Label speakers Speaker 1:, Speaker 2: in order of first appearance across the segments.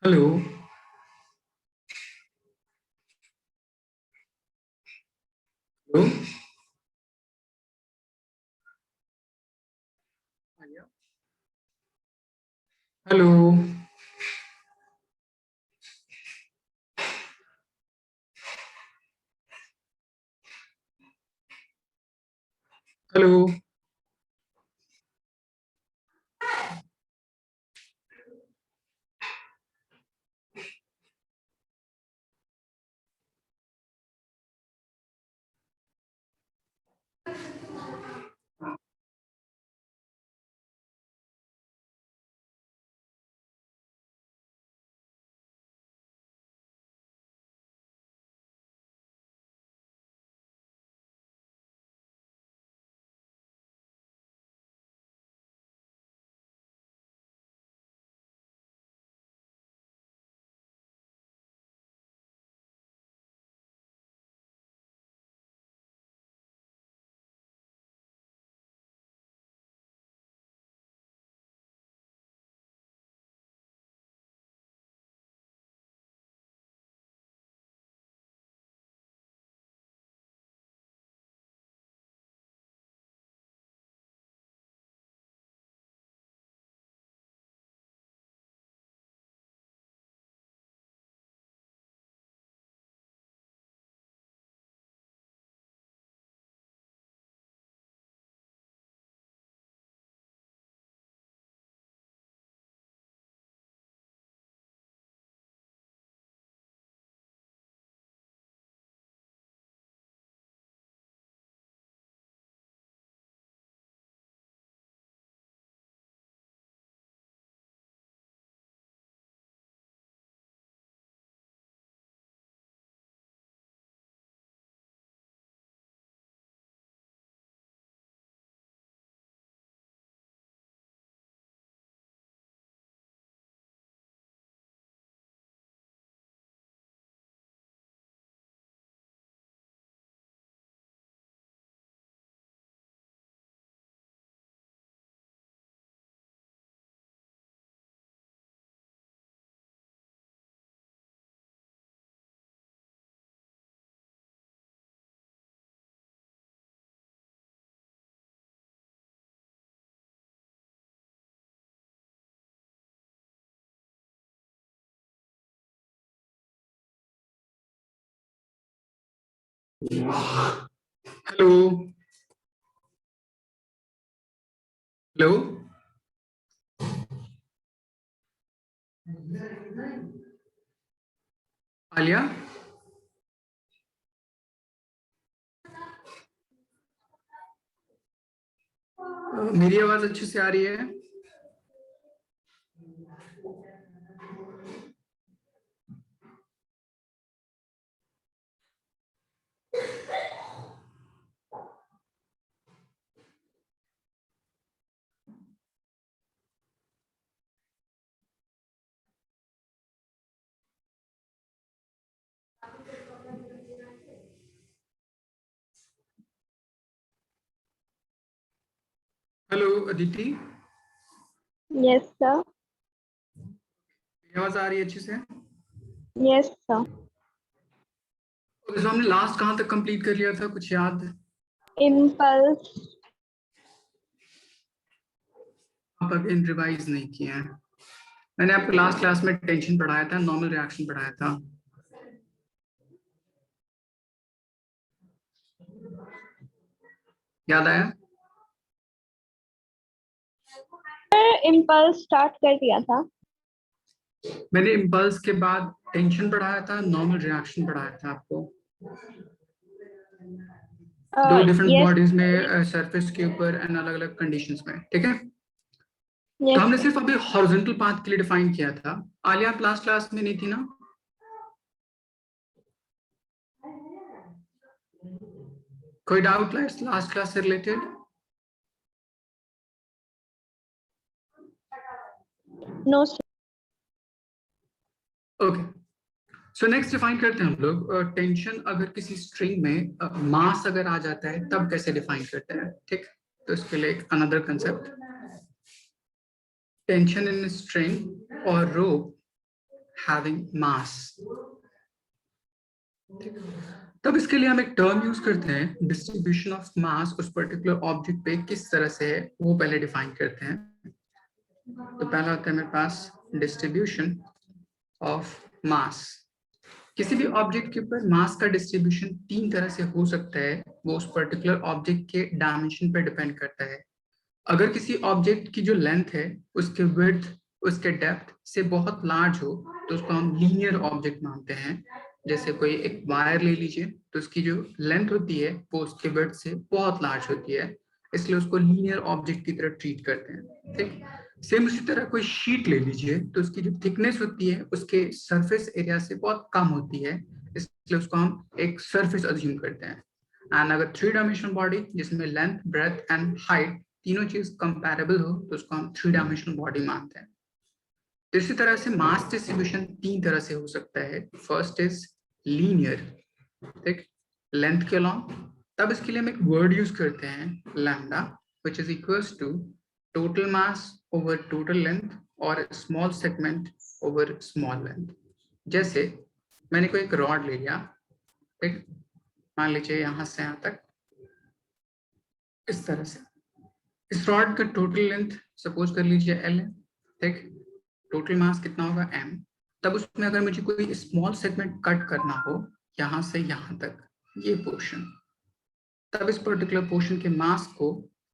Speaker 1: Hello. Hello. Hello. Hello. Hello. Hello. Alia. मेरी आवाज अच्छे से आ रही है? हेलो अदिति।
Speaker 2: Yes, sir.
Speaker 1: मेरी आवाज आ रही है अच्छे से?
Speaker 2: Yes, sir.
Speaker 1: ओके, तो हमने लास्ट कहाँ तक कंप्लीट कर लिया था, कुछ याद?
Speaker 2: Impulse.
Speaker 1: आप अगेन रिवाइज नहीं किए हैं। मैंने आपको लास्ट क्लास में टेंशन पढ़ाया था, नॉर्मल रिएक्शन पढ़ाया था। याद आया?
Speaker 2: Impulse start कर दिया था.
Speaker 1: मैंने इम्पल्स के बाद टेंशन पढ़ाया था, नॉर्मल रिएक्शन पढ़ाया था आपको। दो डिफरेंट
Speaker 2: Yes.
Speaker 1: बॉडीज में सरफेस के ऊपर एंड अलग अलग कंडीशंस में, ठीक है? तो
Speaker 2: Yes,
Speaker 1: हमने
Speaker 2: sir.
Speaker 1: सिर्फ अभी हॉरिजॉन्टल पाथ के लिए डिफाइन किया था। आलिया, आप लास्ट क्लास में नहीं थी ना? कोई डाउट लास्ट क्लास से related?
Speaker 2: No, sir.
Speaker 1: Okay, so next define करते हैं हम लोग टेंशन। अगर किसी स्ट्रिंग में मास अगर आ जाता है तब कैसे डिफाइन करते हैं, ठीक? तो इसके लिए एक another concept, tension in string और rope having mass. तब इसके लिए हम एक टर्म यूज करते हैं, डिस्ट्रीब्यूशन ऑफ मास उस पर्टिकुलर ऑब्जेक्ट पे किस तरह से है वो पहले डिफाइन करते हैं. तो पहला होता है मेरे पास डिस्ट्रीब्यूशन ऑफ मास. किसी भी ऑब्जेक्ट के ऊपर मास का डिस्ट्रीब्यूशन तीन तरह से हो सकता है, वो उस पर्टिकुलर ऑब्जेक्ट के डायमेंशन पर डिपेंड करता है. अगर किसी ऑब्जेक्ट की जो लेंथ है उसके विड्थ उसके डेप्थ से बहुत लार्ज हो तो उसको हम लीनियर ऑब्जेक्ट मानते हैं. जैसे कोई एक वायर ले लीजिए तो उसकी जो लेंथ होती है वो उसके विड्थ से बहुत लार्ज होती है, इसलिए उसको लीनियर ऑब्जेक्ट की तरह ट्रीट करते हैं. ठीक. सेम उसी तरह कोई शीट ले लीजिए तो उसकी जो थिकनेस होती है उसके सरफेस एरिया से बहुत कम होती है, इसलिए उसको हम एक सरफेस अज्यूम करते हैं. एंड अगर थ्री डायमेंशनल बॉडी जिसमें लेंथ ब्रेथ एंड हाइट तीनों चीज कंपैरेबल हो तो उसको हम थ्री डायमेंशनल बॉडी मानते हैं. तो इसी तरह से मास डिस्ट्रीब्यूशन तीन तरह से हो सकता है. फर्स्ट इज लीनियर, ठीक, लेंथ के अलॉन्ग. तब इसके लिए हम एक वर्ड यूज करते हैं lambda, which is equals to total mass over total length और small segment over small length. जैसे मैंने कोई एक रॉड ले लिया, ठीक, मान लीजिए यहां से यहां तक इस तरह से. इस रॉड का टोटल लेंथ सपोज कर लीजिए L है, ठीक. टोटल मास कितना होगा M. तब उसमें अगर मुझे कोई स्मॉल सेगमेंट कट करना हो यहां से यहां तक, ये पोर्शन, तब इस पर्टिकुलर पोर्शन के मास को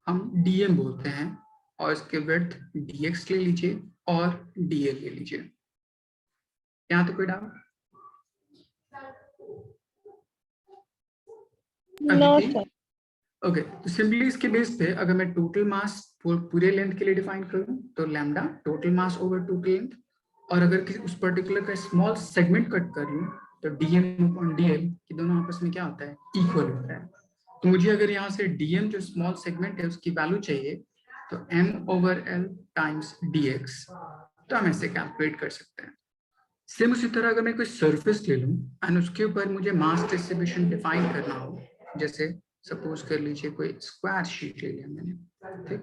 Speaker 1: हम dm बोलते हैं और इसके विड्थ dx ले लीजिए और dl ले लीजिए. यहाँ तो कोई डाउट?
Speaker 2: No sir.
Speaker 1: ओके, तो सिंपली इसके बेस पे अगर मैं टोटल मास पूरे लेंथ के लिए डिफाइन करूं तो lambda total mass over total length, और अगर किसी उस पर्टिकुलर का स्मॉल सेगमेंट कट कर लूं तो dm अपॉन dl कि दोनों आपस में क्या होता है, इक्वल होता है. तो मुझे अगर यहाँ से dm जो स्मॉल सेगमेंट है उसकी वैल्यू चाहिए तो m over l times dx, तो हम ऐसे कैलकुलेट कर सकते हैं. सेम उसी तरह अगर मैं कोई सरफेस ले लूं एंड उसके ऊपर मुझे मास डिस्ट्रीब्यूशन डिफाइन करना हो, जैसे सपोज कर लीजिए कोई स्क्वायर शीट ले लिया मैंने, ठीक,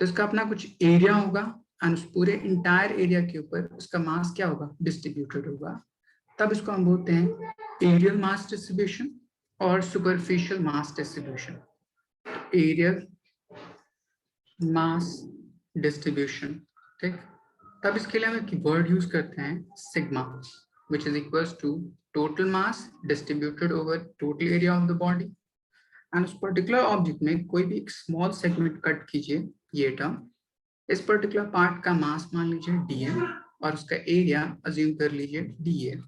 Speaker 1: तो इसका अपना कुछ एरिया होगा एंड उस पूरे इंटायर एरिया के ऊपर उसका मास क्या होगा, डिस्ट्रीब्यूटेड होगा. तब इसको हम बोलते हैं एरियल मास डिस्ट्रीब्यूशन और superficial mass distribution. Areal mass distribution, ठीक. तब इसके लिए हम एक वर्ड यूज करते हैं sigma, which is equals to total mass distributed over total area of the body. And उस पर्टिकुलर ऑब्जेक्ट में कोई भी एक स्मॉल सेगमेंट कट कीजिए, ये टर्म, इस पर्टिकुलर पार्ट का मास मान लीजिए dm और उसका एरिया अज्यूम कर लीजिए dA.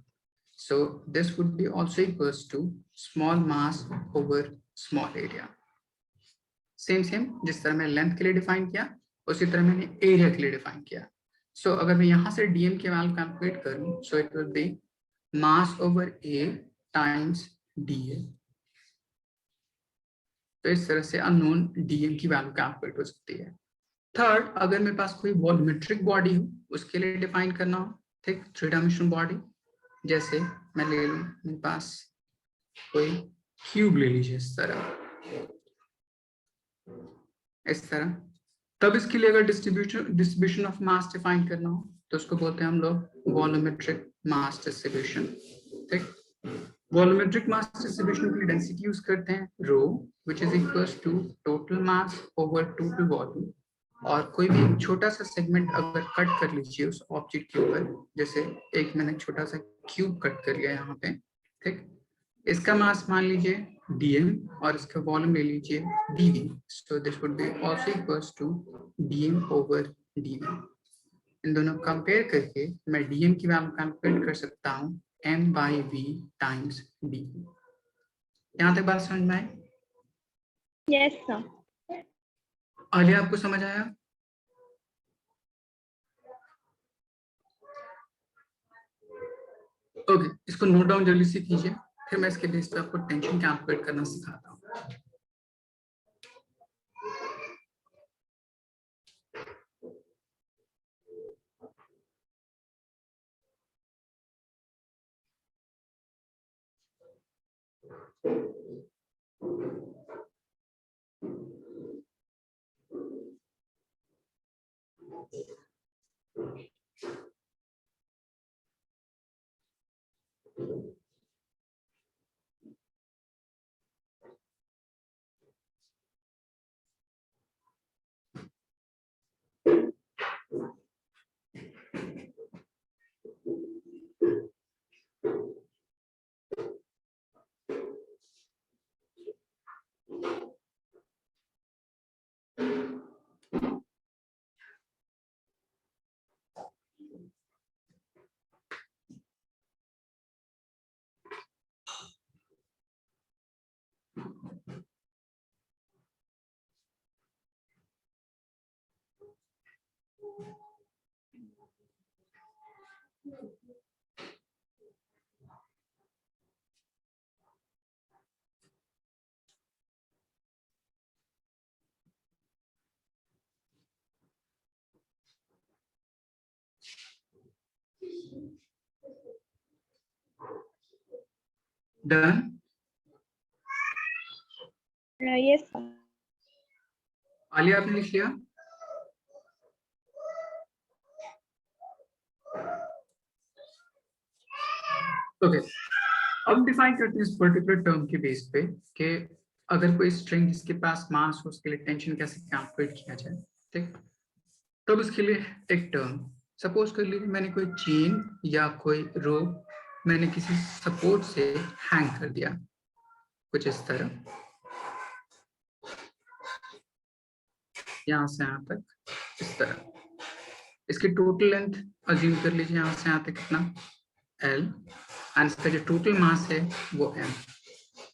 Speaker 1: So this would be also equals to small mass over small area. Same जिस तरह मैंने लेंथ के लिए डिफाइन किया उसी तरह मैंने एरिया के लिए डिफाइन किया. सो अगर मैं यहाँ से dm के वैल्यू कैलकुलेट करूँ सो it will B mass over a times dA. तो इस तरह से अननोन dm की वैल्यू कैलकुलेट हो सकती है. थर्ड, अगर मेरे पास कोई वॉल्यूमेट्रिक बॉडी हो उसके लिए डिफाइन करना हो, ठीक, थ्री डायमेंशनल बॉडी, जैसे मैं ले लूं मेरे पास कोई क्यूब ले लीजिए इस तरह. तब इसके लिए अगर डिस्ट्रीब्यूशन ऑफ मास डिफाइन करना हो तो उसको बोलते हैं हम लोग वॉल्यूमेट्रिक मास डिस्ट्रीब्यूशन, ठीक. वॉल्यूमेट्रिक मास डिस्ट्रीब्यूशन के लिए डेंसिटी यूज करते हैं rho, which is equals to total mass over total volume. और कोई भी छोटा सा सेगमेंट अगर कट कर लीजिए उस ऑब्जेक्ट के ऊपर, जैसे एक मैंने छोटा सा क्यूब कट कर लिया यहाँ पे, ठीक, इसका मास मान लीजिए dm और इसका वॉल्यूम ले लीजिए dv. So this would be also equals to dm over dv. इन दोनों कंपेयर करके मैं dm की वैल्यू कैलकुलेट कर सकता हूँ m by v times dv. यहाँ तक बात समझ में आई?
Speaker 2: Yes sir.
Speaker 1: आलिया आपको समझ आया? ओके, इसको नोट डाउन जल्दी से कीजिए, फिर मैं इसके बेस पे आपको टेंशन कैलकुलेट करना सिखाता हूँ. डन?
Speaker 2: Yes, sir.
Speaker 1: आलिया आपने लिख लिया? ओके, अब डिफाइन करते हैं इस पर्टिकुलर टर्म के बेस पे कि अगर कोई स्ट्रिंग जिसके पास मास हो उसके लिए टेंशन कैसे कैलकुलेट किया जाए। ठीक, तब उसके लिए एक टर्म, सपोज कर लीजिए मैंने कोई चेन या कोई रोप मैंने किसी सपोर्ट से हैंग कर दिया कुछ इस तरह, यहां से यहां तक इस तरह। इसकी टोटल लेंथ अज्यूम कर लीजिए यहां से यहां तक कितना L, एंड इसका जो टोटल मास है वो M।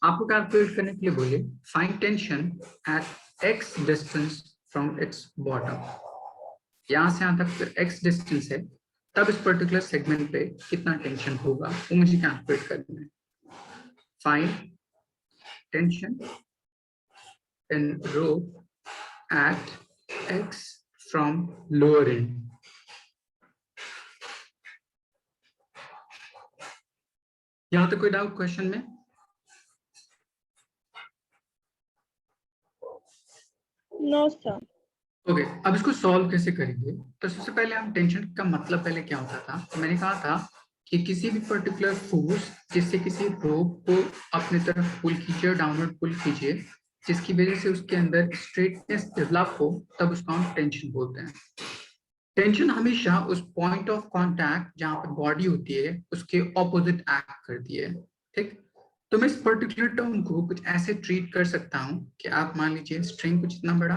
Speaker 1: आपको कैलकुलेट करने के लिए बोले find tension eight x distance from its bottom. यहां से यहां तक x डिस्टेंस है, तब इस पर्टिकुलर सेगमेंट पे कितना टेंशन होगा वो मुझे कैलकुलेट करना है। Find tension in rope eight x from lower and. यहां तक कोई डाउट क्वेश्चन में?
Speaker 2: No, sir.
Speaker 1: ओके, अब इसको सॉल्व कैसे करेंगे? तो सबसे पहले हम टेंशन का मतलब पहले क्या होता था, तो मैंने कहा था कि किसी भी पर्टिकुलर फोर्स जिससे किसी रोप को अपनी तरफ पुल कीजिए, डाउनवर्ड पुल कीजिए, जिसकी वजह से उसके अंदर स्ट्रेटनेस डेवलप हो, तब उसको हम टेंशन बोलते हैं। टेंशन हमेशा उस पॉइंट ऑफ कांटेक्ट जहां पर बॉडी होती है उसके ऑपोजिट एक्ट करती है। ठीक, तो मैं इस पर्टिकुलर टर्म को कुछ ऐसे ट्रीट कर सकता हूं कि आप मान लीजिए स्ट्रिंग कुछ इतना बड़ा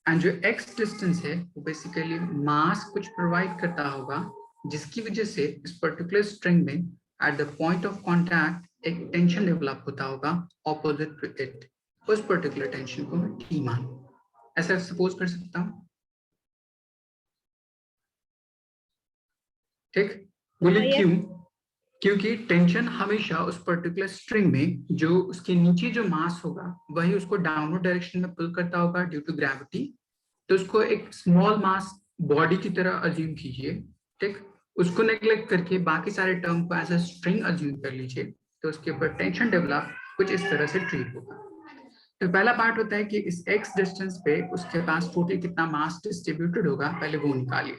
Speaker 1: एंड जो x डिस्टेंस है वो बेसिकली मास कुछ प्रोवाइड करता होगा, जिसकी वजह से इस पर्टिकुलर स्ट्रिंग में at the point of contact एक टेंशन डेवलप होता होगा ऑपोजिट टू इट। उस पर्टिकुलर टेंशन को मैं T मानूं, ऐसा सपोज कर सकता हूं। ठीक, बोले
Speaker 2: Yes.
Speaker 1: क्यों? क्योंकि टेंशन हमेशा उस पर्टिकुलर स्ट्रिंग में जो उसके नीचे जो मास होगा वही उसको डाउनवर्ड डायरेक्शन में पुल करता होगा ड्यू टू ग्रेविटी। तो उसको एक स्मॉल मास बॉडी की तरह अज्यूम कीजिए। ठीक, उसको नेग्लेक्ट करके बाकी सारे टर्म को एज अ स्ट्रिंग अज्यूम कर लीजिए, तो उसके ऊपर टेंशन डेवलप कुछ इस तरह से ट्रीट होगा। तो पहला पार्ट होता है कि इस x डिस्टेंस पे उसके पास टोटल कितना मास डिस्ट्रीब्यूटेड होगा, पहले वो निकालिए।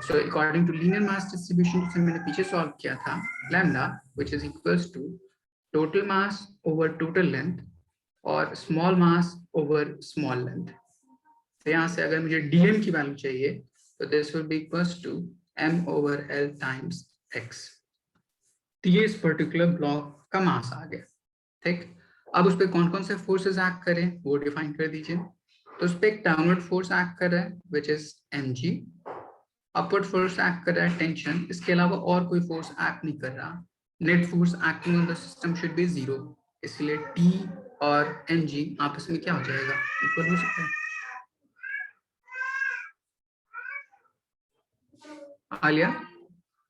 Speaker 1: So according to linear mass distribution जिसे मैंने पीछे सॉल्व किया था, lambda which is equals to total mass over total length और small mass over small length। तो यहाँ से अगर मुझे dm की वैल्यू चाहिए तो this will be equals to m over l times x। तो ये इस पर्टिकुलर ब्लॉक का मास आ गया। ठीक, अब उस पर कौन कौन से फोर्सेस एक्ट करें वो डिफाइन कर दीजिए। तो उस पर एक डाउनवर्ड फोर्स एक्ट कर रहा है which is mg, upward force act कर रहा है टेंशन, इसके अलावा और कोई फोर्स एक्ट नहीं कर रहा। Net force acting on the system should be 0, इसलिए T और mg आपस में क्या हो जाएगा, इक्वल हो सकता है। आलिया,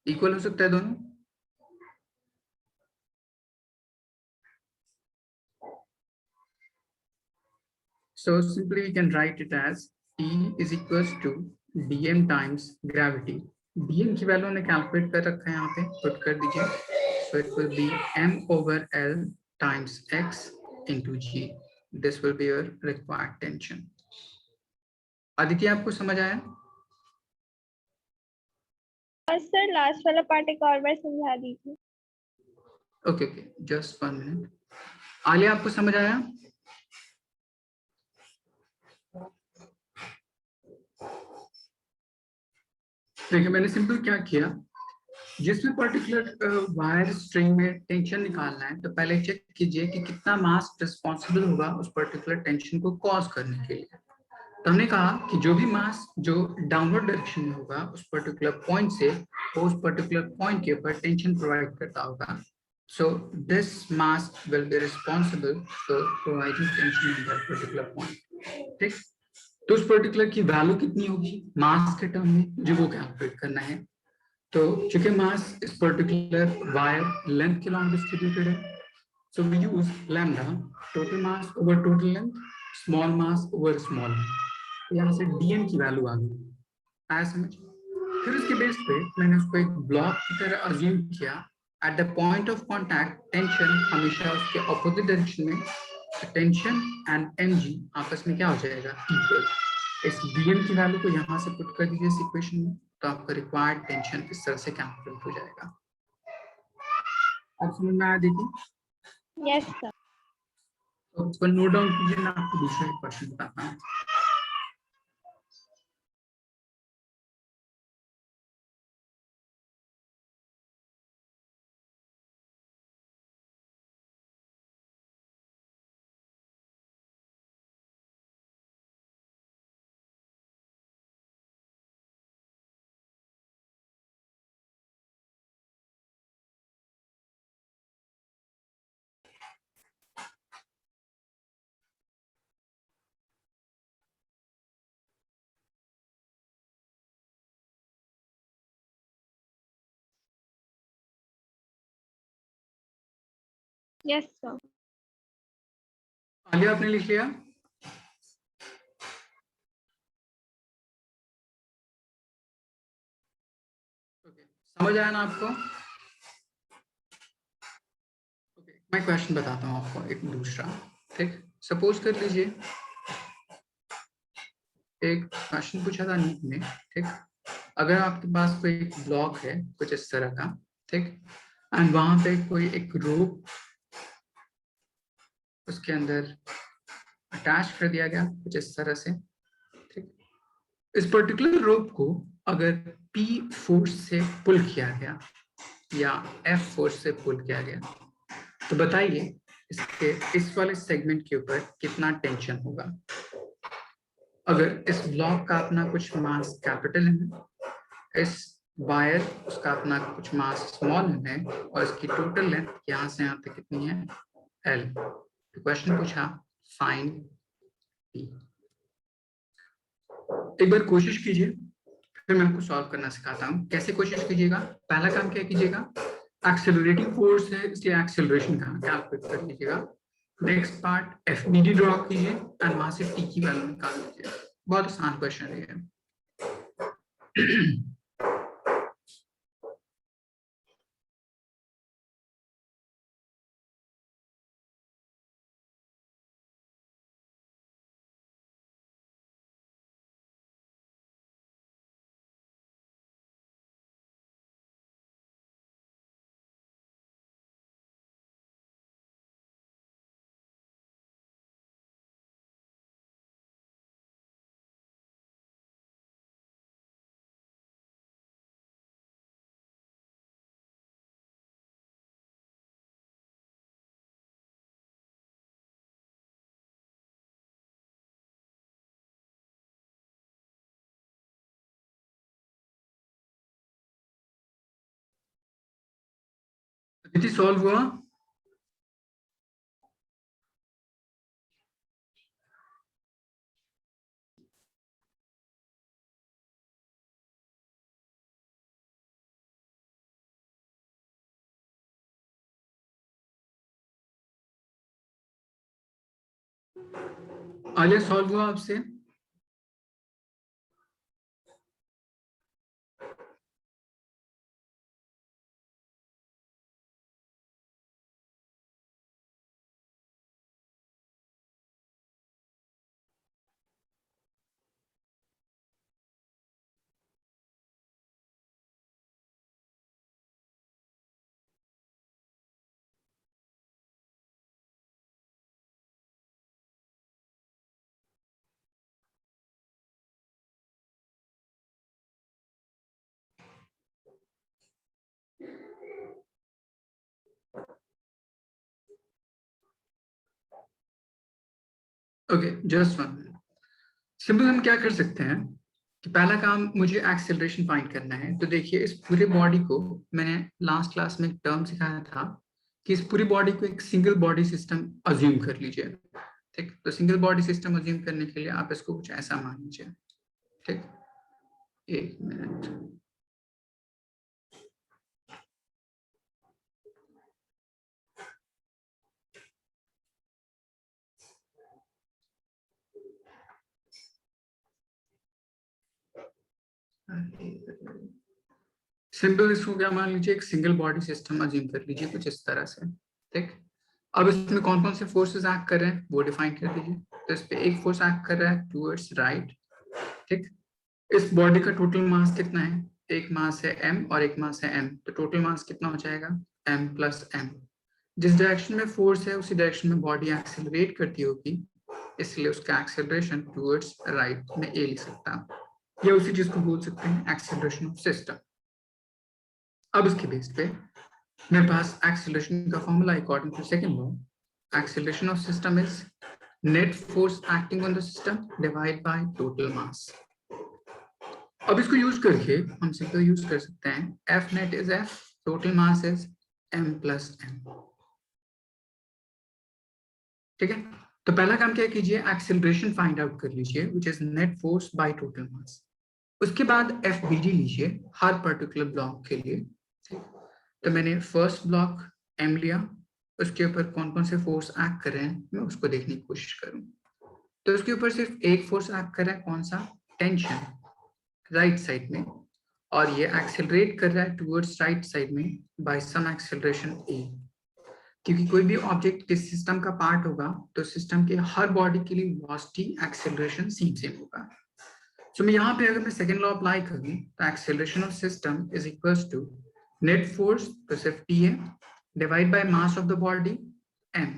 Speaker 1: इक्वल हो सकता है दोनों? So simply we can write it as T is equals to dm times gravity। dm की वैल्यू ने कैलकुलेट कर रखा है, यहाँ पे पुट कर दीजिए। So it will be m over l times x into g। This will be your required tension। Aditya, आपको समझ आया?
Speaker 2: सर लास्ट वाला पार्ट एक और बार समझा दीजिए।
Speaker 1: Okay okay, just 1 minute. Alia, आपको समझ आया? देखिए मैंने सिंपल क्या किया, जिसमें पर्टिकुलर वायर स्ट्रिंग में टेंशन निकालना है तो पहले चेक कीजिए कि कितना मास रिस्पॉन्सिबल होगा उस पर्टिकुलर टेंशन को कॉज करने के लिए। तो हमने कहा कि जो भी मास जो डाउनवर्ड डायरेक्शन में होगा उस पर्टिकुलर पॉइंट से वो उस पर्टिकुलर पॉइंट के ऊपर टेंशन प्रोवाइड करता होगा। So this mass will be responsible for providing tension in that particular point. ठीक, तो उस पर्टिकुलर की वैल्यू कितनी होगी मास के टर्म में, जो वो कैलकुलेट करना है। तो चूंकि मास इस पर्टिकुलर वायर लेंथ के लॉन्ग डिस्ट्रीब्यूटेड है, so we use lambda total mass over total length, small mass over small। यहाँ से dm की वैल्यू आ गई, आया समझ? फिर उसके बेस पे मैंने उसको एक ब्लॉक की तरह अज्यूम किया at the point of contact tension हमेशा उसके ऑपोजिट डायरेक्शन में, टेंशन एंड mg आपस में क्या हो जाएगा, इक्वल। इस bm की वैल्यू को यहाँ से पुट कर दीजिए इस इक्वेशन में, तो आपका रिक्वायर्ड टेंशन इस तरह से कैलकुलेट हो जाएगा। आप समझ में आया? देखिए
Speaker 2: यस सर।
Speaker 1: तो इसको नोट डाउन कीजिए, मैं आपको दूसरा एक क्वेश्चन बताता हूँ।
Speaker 2: Yes sir.
Speaker 1: आगे आपने लिख लिया? समझ आया ना आपको? मैं क्वेश्चन बताता हूँ आपको एक दूसरा। ठीक, सपोज कर लीजिए एक क्वेश्चन पूछा था नीट में। ठीक, अगर आपके पास कोई एक ब्लॉक है कुछ इस तरह का, ठीक, एंड वहां पे कोई एक रोप उसके अंदर अटैच कर दिया गया कुछ इस तरह से। ठीक, इस पर्टिकुलर रोप को अगर P फोर्स से पुल किया गया या F फोर्स से पुल किया गया, तो बताइए इसके इस वाले सेगमेंट के ऊपर कितना टेंशन होगा। अगर इस ब्लॉक का अपना कुछ मास कैपिटल है, इस वायर उसका अपना कुछ मास स्मॉल है, और इसकी टोटल लेंथ यहाँ से यहाँ तक कितनी है, L। तो क्वेश्चन पूछा फाइंड P। एक बार कोशिश कीजिए, फिर मैं आपको सॉल्व करना सिखाता हूँ। कैसे कोशिश कीजिएगा? पहला काम क्या कीजिएगा, एक्सेलरेटिंग फोर्स है इसलिए एक्सेलरेशन का कैलकुलेट कर लीजिएगा। नेक्स्ट पार्ट FBD ड्रॉ कीजिए एंड वहां से T की वैल्यू निकाल लीजिए। बहुत आसान क्वेश्चन है। अदिति सॉल्व हुआ? आलिया सॉल्व हुआ आपसे? Okay, just one minute. Simple हम क्या कर सकते हैं कि पहला काम मुझे एक्सेलरेशन फाइंड करना है। तो देखिए इस पूरे बॉडी को मैंने लास्ट क्लास में एक टर्म सिखाया था कि इस पूरी बॉडी को एक सिंगल बॉडी सिस्टम अज्यूम कर लीजिए। ठीक, तो सिंगल बॉडी सिस्टम अज्यूम करने के लिए आप इसको कुछ ऐसा मान लीजिए। ठीक, एक मिनट। सिंपल इसको क्या मान लीजिए, एक सिंगल बॉडी सिस्टम अज्यूम कर लीजिए कुछ इस तरह से। ठीक, अब इसमें कौन कौन से फोर्सेस एक्ट कर रहे हैं वो डिफाइन कर दीजिए। तो इस पे एक फोर्स एक्ट कर रहा है टूवर्ड्स राइट। ठीक, इस बॉडी का टोटल मास कितना है, एक मास है m और एक मास है m, तो टोटल मास कितना हो जाएगा m प्लस m। जिस डायरेक्शन में फोर्स है उसी डायरेक्शन में बॉडी एक्सेलरेट करती होगी, इसलिए उसका एक्सेलरेशन टूवर्ड्स राइट में ए लिख सकता है, या उसी चीज को बोल सकते हैं एक्सेलरेशन ऑफ सिस्टम। अब इसके बेस पे मेरे पास एक्सेलरेशन का formula according to second law, acceleration of system is net force acting on the system divide by total mass. अब इसको यूज करके हम सिंपल यूज कर सकते हैं, F net is F, total mass is m plus m। ठीक है, तो पहला काम क्या कीजिए, एक्सेलरेशन फाइंड आउट कर लीजिए which is net force by total मास। उसके बाद एफ बी डी लीजिए हर पर्टिकुलर ब्लॉक के लिए। ठीक, तो मैंने फर्स्ट ब्लॉक m लिया, उसके ऊपर कौन कौन से फोर्स एक्ट कर रहे हैं मैं उसको देखने की कोशिश करूं। तो उसके ऊपर सिर्फ एक फोर्स एक्ट कर रहा है, कौन सा, टेंशन, राइट साइड में, और ये एक्सेलरेट कर रहा है टुवर्ड्स राइट साइड में बाय सम एक्सेलरेशन ए। क्योंकि कोई भी ऑब्जेक्ट जिस सिस्टम का पार्ट होगा तो सिस्टम के हर बॉडी के लिए वेलोसिटी एक्सेलरेशन सेम होगा। सो मैं यहाँ पे अगर मैं सेकंड लॉ अप्लाई करूँ तो acceleration of system is equals to net force, तो सिर्फ टी है, divide by mass of the body m।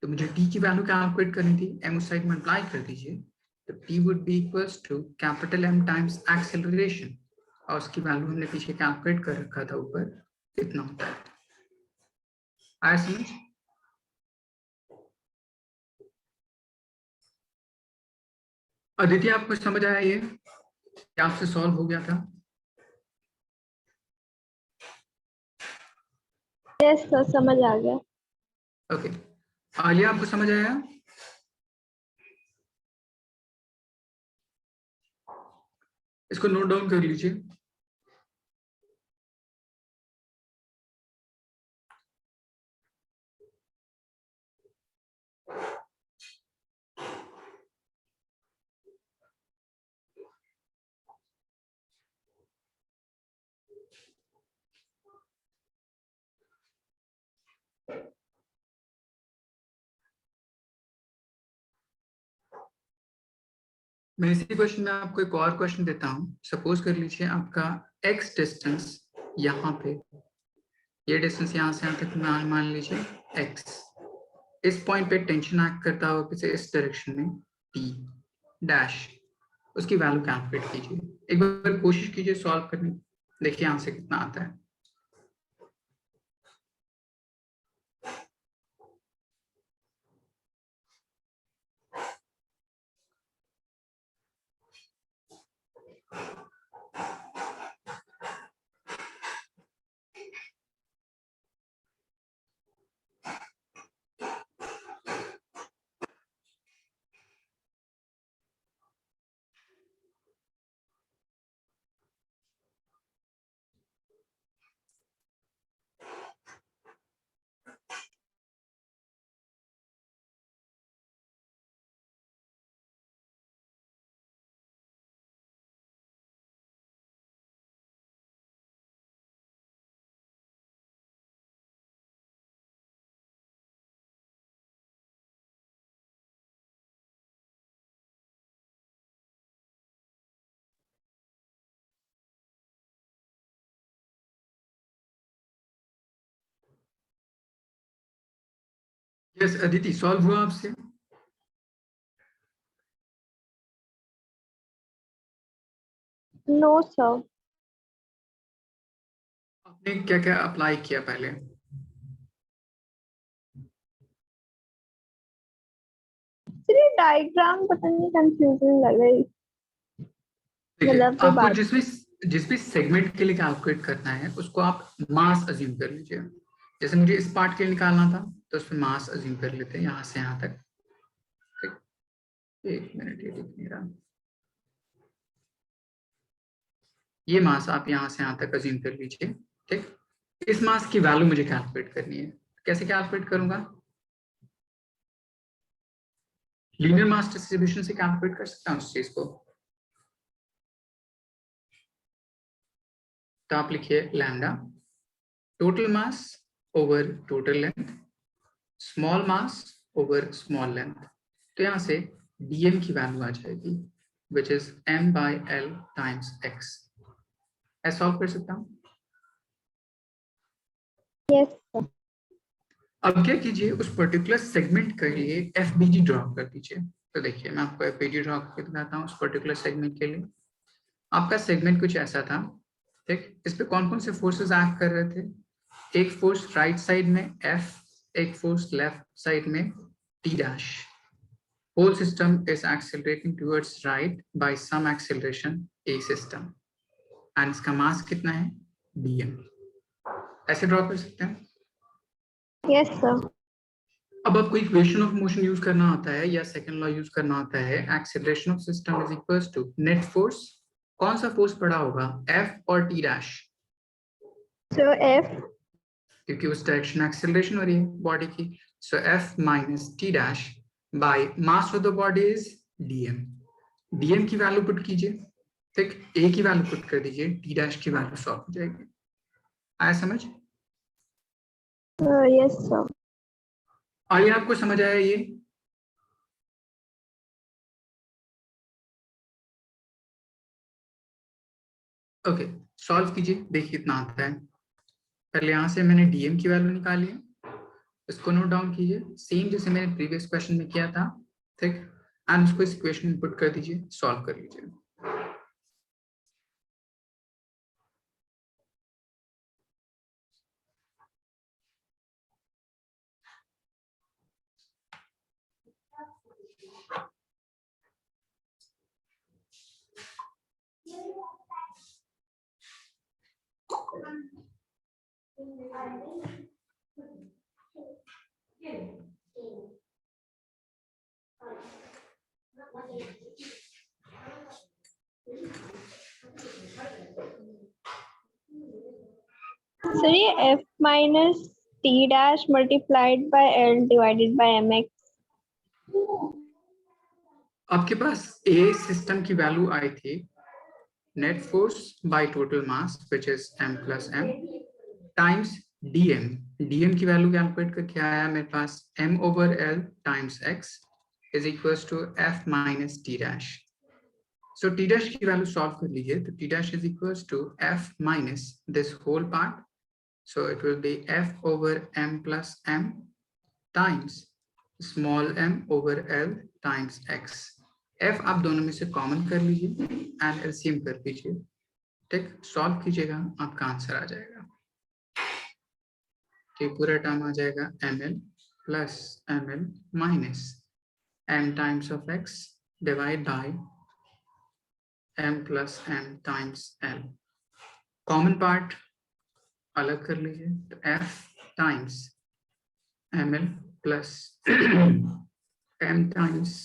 Speaker 1: तो मुझे t की वैल्यू कैलकुलेट करनी थी, m उस साइड में अप्लाई कर दीजिए, तो t would be equals to capital M times acceleration, और उसकी वैल्यू हमने पीछे कैलकुलेट कर रखा था ऊपर, कितना होता है। आया समझ? अदिति आपको समझ आया ये, क्या आपसे सॉल्व हो गया था?
Speaker 2: यस सर, समझ आ गया।
Speaker 1: ओके, आलिया आपको समझ आया? इसको नोट डाउन कर लीजिए। मैं इसी क्वेश्चन में आपको एक और क्वेश्चन देता हूं। सपोज कर लीजिए आपका x डिस्टेंस यहाँ पे, ये डिस्टेंस यहाँ से यहाँ तक मान लीजिए x, इस पॉइंट पे टेंशन एक्ट करता हो किसी इस डायरेक्शन में t डैश, उसकी वैल्यू कैलकुलेट कीजिए। एक बार कोशिश कीजिए सॉल्व करने, देखिए यहाँ से कितना आता है। यस अदिति, सॉल्व हुआ आपसे?
Speaker 2: No sir.
Speaker 1: आपने क्या क्या अप्लाई किया पहले?
Speaker 2: चलिए डायग्राम पता नहीं, कंफ्यूजन लग रही।
Speaker 1: देखिए
Speaker 2: मतलब कोई
Speaker 1: आपको
Speaker 2: बात।
Speaker 1: जिस भी सेगमेंट के लिए कैलकुलेट करना है उसको आप मास अज्यूम कर लीजिए। जैसे मुझे इस पार्ट के लिए निकालना था तो उसमें मास अज्यूम कर लेते हैं यहाँ से यहाँ तक। ठीक, एक मिनट, ये दिख नहीं रहा, ये मास आप यहाँ से यहाँ तक अज्यूम कर लीजिए। ठीक, इस मास की वैल्यू मुझे कैलकुलेट करनी है। कैसे कैलकुलेट करूंगा? लीनियर मास डिस्ट्रीब्यूशन से कैलकुलेट कर सकता हूँ उस चीज को। तो आप लिखिए lambda total mass over total length, small mass over small length. तो यहाँ से dm की वैल्यू आ जाएगी which is m/l times x। ऐसा सॉल्व कर सकता हूँ।
Speaker 2: Yes sir.
Speaker 1: अब क्या कीजिए, उस पर्टिकुलर सेगमेंट के लिए FBG ड्रॉ कर दीजिए। तो देखिए मैं आपको FBG ड्रॉ करके दिखाता हूँ उस पर्टिकुलर सेगमेंट के लिए। आपका सेगमेंट कुछ ऐसा था, ठीक। इस पे कौन कौन से फोर्सेस एक्ट कर रहे थे? एक फोर्स राइट साइड में F, एक फोर्स लेफ्ट साइड में T dash. Whole system is accelerating towards right by some acceleration A system and इसका मास कितना है? dm। ऐसे ड्रॉ कर सकते हैं।
Speaker 2: Yes sir.
Speaker 1: अब आपको इक्वेशन ऑफ मोशन यूज करना आता है या सेकंड लॉ यूज करना आता है। Acceleration of system is equals to net force. कौन सा फोर्स पड़ा होगा, F और T डैश?
Speaker 2: सो F।
Speaker 1: क्योंकि उस डायरेक्शन एक्सेलरेशन हो रही है बॉडी की। सो F minus T dash by mass of the body is dm। dm की वैल्यू पुट कीजिए, ठीक। A की वैल्यू पुट कर दीजिए, T डैश की वैल्यू सॉल्व हो जाएगी। आया समझ?
Speaker 2: Yes sir.
Speaker 1: और ये आपको समझ आया ये? ओके, सॉल्व कीजिए, देखिए इतना आता है। पहले यहाँ से मैंने dm की वैल्यू निकाली है, इसको नोट डाउन कीजिए सेम जैसे मैंने प्रीवियस क्वेश्चन में किया था, ठीक। एंड उसको इस इक्वेशन में पुट कर दीजिए, सॉल्व कर लीजिए।
Speaker 2: सर ये F minus T dash multiplied by L divided by mx।
Speaker 1: आपके पास A सिस्टम की वैल्यू आई थी net force by total mass which is m plus m times dm। dm की वैल्यू कैलकुलेट करके आया मेरे पास m over l times x is equals to f minus t dash. So t dash की value solve कर लीजिए, तो t dash is equals to f minus this whole part, so it will be f over m plus m times small m over l times x। f आप दोनों में से common कर लीजिए एंड एलसीएम कर लीजिए, ठीक। सॉल्व कीजिएगा, आपका आंसर आ जाएगा। तो पूरा टर्म आ जाएगा ml plus ml minus m times of x divide by m plus m times l। Common part अलग कर लीजिए, तो f times ml plus m times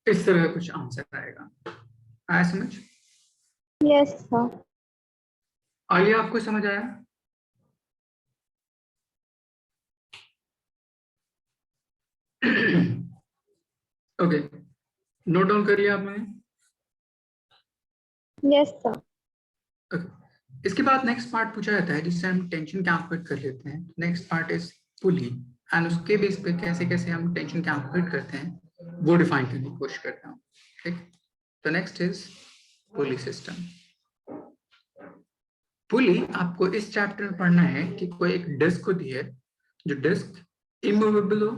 Speaker 1: इस तरह का कुछ आंसर आएगा। आया समझ?
Speaker 2: Yes sir.
Speaker 1: और ये आपको समझ आया? ओके, नोट डाउन कर लिया आपने?
Speaker 2: Yes sir.
Speaker 1: ओके, इसके बाद नेक्स्ट पार्ट पूछा जाता है जिससे हम टेंशन कैलकुलेट कर लेते हैं। Next part is pulley and उसके बेस पे कैसे कैसे हम टेंशन कैलकुलेट करते हैं वो डिफाइन करने की कोशिश करता हूँ, ठीक। तो नेक्स्ट इज पुली सिस्टम। पुली आपको इस चैप्टर में पढ़ना है कि कोई एक डिस्क होती है, जो डिस्क इमूवेबल हो,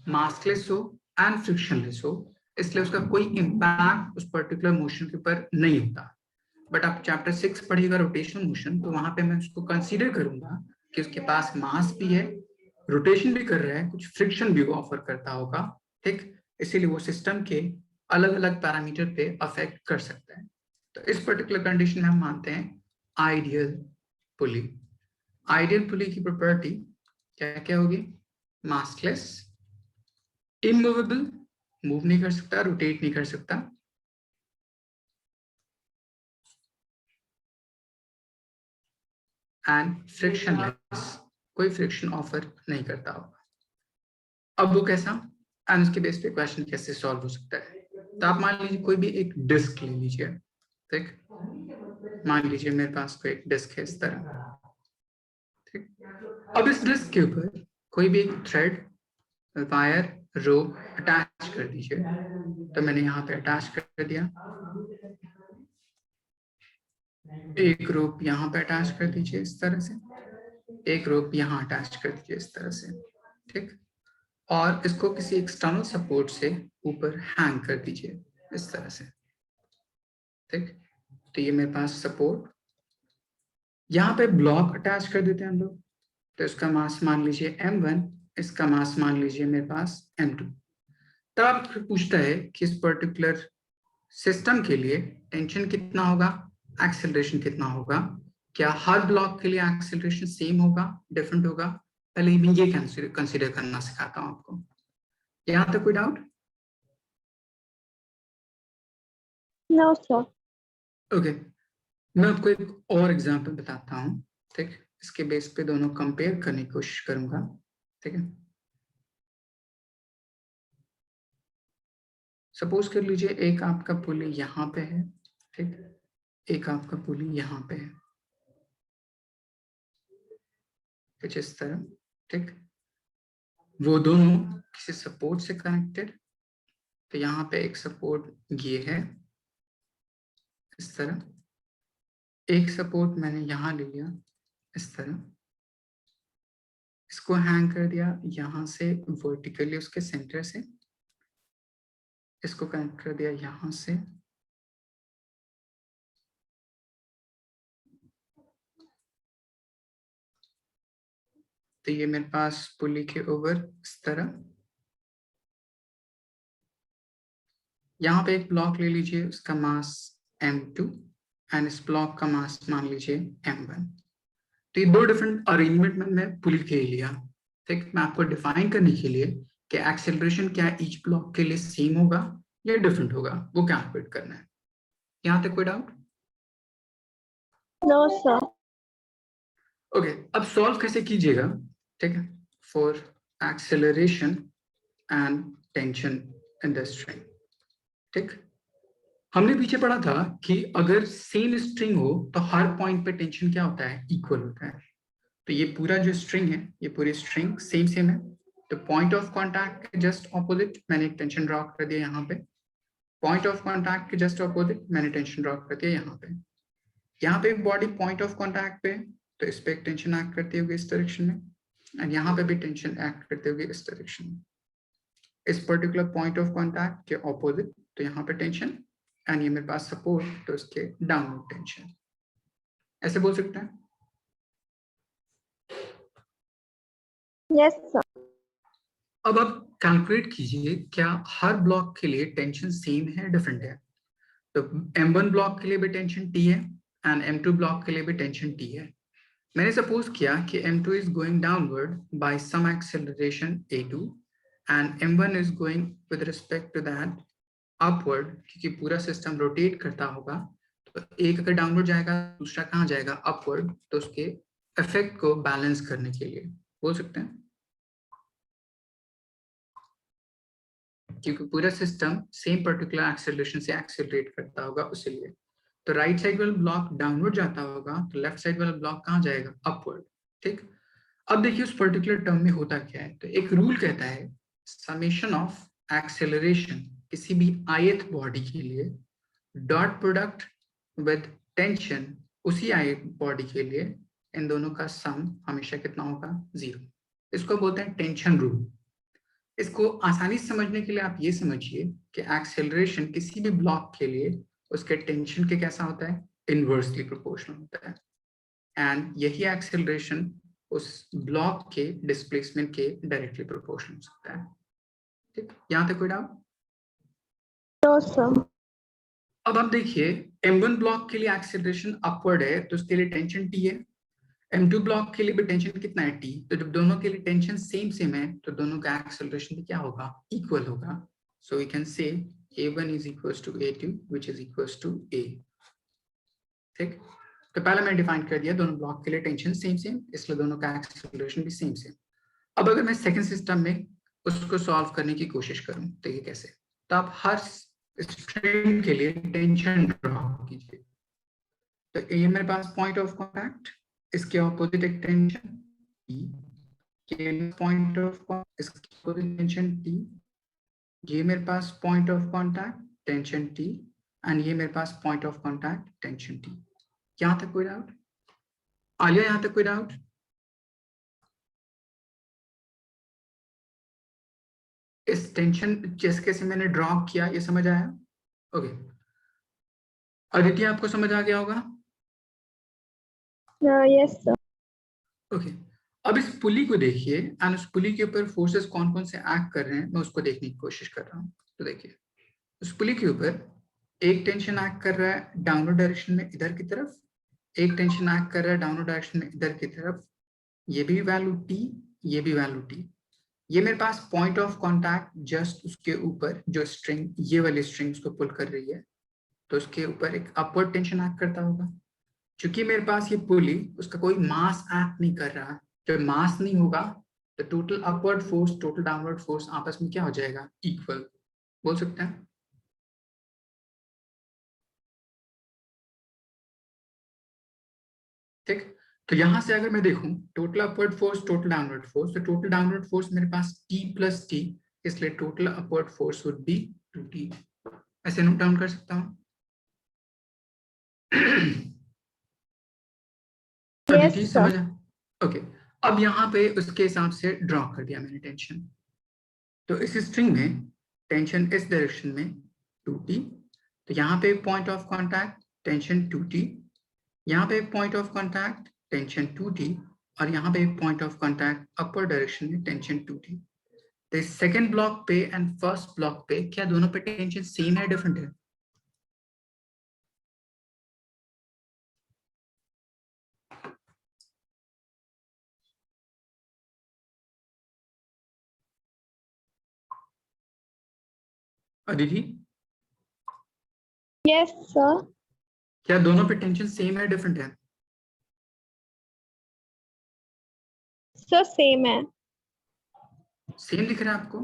Speaker 1: मासलेस हो एंड फ्रिक्शनलेस हो, इसलिए उसका कोई इम्पैक्ट उस पर्टिकुलर मोशन के ऊपर नहीं होता। बट आप चैप्टर 6 पढ़िएगा रोटेशनल मोशन, तो वहां पे मैं उसको कंसीडर करूंगा कि उसके पास मास भी है, रोटेशन भी कर रहा है, कुछ फ्रिक्शन भी वो ऑफर करता होगा, ठीक। इसीलिए वो सिस्टम के अलग अलग पैरामीटर पे अफेक्ट कर सकता है। तो इस पर्टिकुलर कंडीशन में हम मानते हैं आइडियल पुली। आइडियल पुली की प्रॉपर्टी क्या क्या होगी? मासलेस, इमूवेबल, मूव नहीं कर सकता, रोटेट नहीं कर सकता, एंड फ्रिक्शनलेस, कोई फ्रिक्शन ऑफर नहीं करता होगा। अब वो कैसा? एंड उसके बेस पे क्वेश्चन कैसे सॉल्व हो सकता है। तो आप मान लीजिए कोई भी एक डिस्क ले लीजिए, ठीक, मान लीजिए मेरे पास कोई एक डिस्क है इस तरह, ठीक। अब इस डिस्क के ऊपर कोई भी एक थ्रेड, वायर, रो अटैच कर दीजिए। तो मैंने यहाँ पे अटैच कर दिया, एक रोप यहाँ पे अटैच कर दीजिए इस तरह से, एक रोप यहाँ अटैच कर दीजिए इस तरह से, ठीक। और इसको किसी एक्सटर्नल सपोर्ट से ऊपर हैंग कर दीजिए इस तरह से, ठीक। तो ये मेरे पास सपोर्ट, यहाँ पे ब्लॉक अटैच कर देते हैं हम लोग। तो इसका मास मान लीजिए m1, इसका मास मान लीजिए मेरे पास m2। तब आप पूछता है कि इस पर्टिकुलर सिस्टम के लिए टेंशन कितना होगा, एक्सेलरेशन कितना होगा, क्या हर ब्लॉक के लिए एक्सेलरेशन सेम होगा, डिफरेंट होगा। पहले मैं ये कंसीडर करना सिखाता हूं आपको। यहाँ तक कोई डाउट?
Speaker 2: No sir.
Speaker 1: ओके, मैं आपको एक और एग्जांपल बताता हूँ, ठीक। इसके बेस पे दोनों कंपेयर करने की कोशिश करूंगा, ठीक है। सपोज कर लीजिए एक आपका पुली यहाँ पे है, ठीक, एक आपका पुली यहाँ पे है, कुछ इस तरह, ठीक। वो दोनों किसी सपोर्ट से कनेक्टेड। तो यहाँ पे एक सपोर्ट ये है इस तरह, एक सपोर्ट मैंने यहाँ ले लिया इस तरह, इसको हैंग कर दिया यहाँ से वर्टिकली उसके सेंटर से, इसको कनेक्ट कर दिया यहाँ से, तो ये मेरे पास पुली के ओवर इस तरह। यहाँ पे एक ब्लॉक ले लीजिए, उसका मास m2 एंड इस ब्लॉक का मास मान लीजिए m1। तो ये दो डिफरेंट अरेंजमेंट में मैं पुली के लिया, ठीक। मैं आपको डिफाइन करने के लिए कि एक्सेलरेशन क्या ईच ब्लॉक के लिए सेम होगा या डिफरेंट होगा, वो कैलकुलेट करना है। यहाँ तक कोई डाउट?
Speaker 2: No sir.
Speaker 1: ओके, अब सॉल्व कैसे कीजिएगा, ठीक है, for acceleration and tension in the string, ठीक। हमने पीछे पढ़ा था कि अगर सेम स्ट्रिंग हो तो हर पॉइंट पे टेंशन क्या होता है, इक्वल होता है। तो ये पूरा जो स्ट्रिंग है, ये पूरी स्ट्रिंग सेम है। तो पॉइंट ऑफ कांटेक्ट के जस्ट ऑपोजिट मैंने एक टेंशन ड्रॉ कर दिया यहाँ पे, पॉइंट ऑफ कांटेक्ट के जस्ट ऑपोजिट मैंने टेंशन ड्रॉ कर दिया यहाँ पे। यहाँ पे बॉडी पॉइंट ऑफ कांटेक्ट पे, तो इस पे एक टेंशन एक्ट करती होगी इस डायरेक्शन में, एंड यहाँ पे भी टेंशन एक्ट करते हुए इस डायरेक्शन में, इस पर्टिकुलर पॉइंट ऑफ कांटेक्ट के ऑपोजिट। तो यहाँ पे टेंशन एंड ये मेरे पास सपोर्ट, तो इसके डाउनवर्ड टेंशन, ऐसे बोल सकते हैं।
Speaker 2: Yes sir.
Speaker 1: अब आप कैलकुलेट कीजिए क्या हर ब्लॉक के लिए टेंशन सेम है, डिफरेंट है। तो m1 ब्लॉक के लिए भी टेंशन T है एंड m2 ब्लॉक के लिए भी टेंशन T है। मैंने सपोज किया कि m2 is going downward by some acceleration a2 and m1 is going with respect to that upward, क्योंकि पूरा सिस्टम रोटेट करता होगा। तो एक अगर डाउनवर्ड जाएगा, दूसरा कहाँ जाएगा, अपवर्ड। तो उसके इफेक्ट को बैलेंस करने के लिए बोल सकते हैं, क्योंकि पूरा सिस्टम सेम पर्टिकुलर एक्सेलरेशन से एक्सेलरेट करता होगा उसलिए। तो राइट साइड वाला ब्लॉक डाउनवर्ड जाता होगा, तो लेफ्ट साइड वाला ब्लॉक कहाँ जाएगा, अपवर्ड, ठीक। अब देखिए उस पर्टिकुलर टर्म में होता क्या है। तो एक रूल कहता है समेशन ऑफ एक्सेलरेशन किसी भी ith बॉडी के लिए डॉट प्रोडक्ट विद टेंशन उसी ith बॉडी के लिए, इन दोनों का सम हमेशा कितना होगा, 0। इसको बोलते हैं टेंशन रूल। इसको आसानी से समझने के लिए आप ये समझिए कि एक्सेलरेशन किसी भी ब्लॉक के लिए उसके टेंशन के कैसा होता है, इनवर्सली प्रोपोर्शनल होता है, एंड यही एक्सेलरेशन उस ब्लॉक के डिस्प्लेसमेंट के डायरेक्टली प्रोपोर्शनल हो सकता है, ठीक। यहाँ तक कोई डाउट?
Speaker 2: No sir.
Speaker 1: अब आप देखिए m1 ब्लॉक के लिए एक्सेलरेशन अपवर्ड है, तो उसके लिए टेंशन T है। m2 ब्लॉक के लिए भी टेंशन कितना है, T। तो जब दोनों के लिए टेंशन सेम है, तो दोनों का एक्सेलरेशन भी क्या होगा, इक्वल होगा। So we can say a1 is equals to a2 which is equals to a, ठीक। तो पहले मैं डिफाइन कर दिया दोनों ब्लॉक के लिए टेंशन सेम, इसलिए दोनों का एक्सेलरेशन भी सेम। अब अगर मैं सेकंड सिस्टम में उसको सॉल्व करने की कोशिश करूं तो ये कैसे। तो आप हर स्ट्रिंग के लिए टेंशन ड्रॉ कीजिए। तो ये मेरे पास पॉइंट ऑफ कांटेक्ट, इसके ऑपोजिट एक टेंशन T, ये पॉइंट ऑफ इसके ऑपोजिट टेंशन T, ये मेरे पास point of contact tension T, and ये मेरे पास point of contact tension T। यहां तक कोई डाउट? आलिया यहां तक कोई डाउट? इस टेंशन जिस कैसे मैंने ड्रॉ किया ये समझ आया? ओके, अदिति आपको समझ आ गया होगा?
Speaker 2: Yes sir.
Speaker 1: ओके, अब इस पुली को देखिए एंड उस पुली के ऊपर फोर्सेस कौन कौन से एक्ट कर रहे हैं मैं उसको देखने की कोशिश कर रहा हूँ। तो देखिए उस पुली के ऊपर एक टेंशन एक्ट कर रहा है डाउनवर्ड डायरेक्शन में इधर की तरफ, एक टेंशन एक्ट कर रहा है डाउनवर्ड डायरेक्शन में इधर की तरफ, ये भी वैल्यू T, ये भी वैल्यू T। ये मेरे पास पॉइंट ऑफ कांटेक्ट जस्ट उसके ऊपर जो स्ट्रिंग ये वाली स्ट्रिंग उसको पुल कर रही है, तो उसके ऊपर एक अपवर्ड टेंशन एक्ट करता होगा। क्योंकि मेरे पास ये पुली उसका कोई मास एक्ट नहीं कर रहा, जब मास नहीं होगा तो total upward force total downward force आपस में क्या हो जाएगा, इक्वल। बोल सकते हैं? ठीक, तो यहां से अगर मैं देखूं total upward force total downward force, तो टोटल डाउनवर्ड फोर्स मेरे पास T प्लस T, इसलिए total upward force would be 2T। ऐसे नोट डाउन कर सकता हूं।
Speaker 2: Yes
Speaker 1: Aditi
Speaker 2: sir.
Speaker 1: समझ? ओके, अब यहाँ पे उसके हिसाब से ड्रॉ कर दिया मैंने टेंशन। तो इस स्ट्रिंग में टेंशन इस डायरेक्शन में 2T, तो यहाँ पे point of contact tension 2T, यहाँ पे point of contact tension 2T, और यहाँ पे point of contact upper direction में टेंशन 2T। तो सेकंड ब्लॉक पे एंड फर्स्ट ब्लॉक पे क्या दोनों पे टेंशन सेम है डिफरेंट है? Aditi
Speaker 2: yes sir.
Speaker 1: क्या दोनों पे टेंशन सेम है डिफरेंट है?
Speaker 2: सर सेम है।
Speaker 1: सेम दिख रहा है आपको?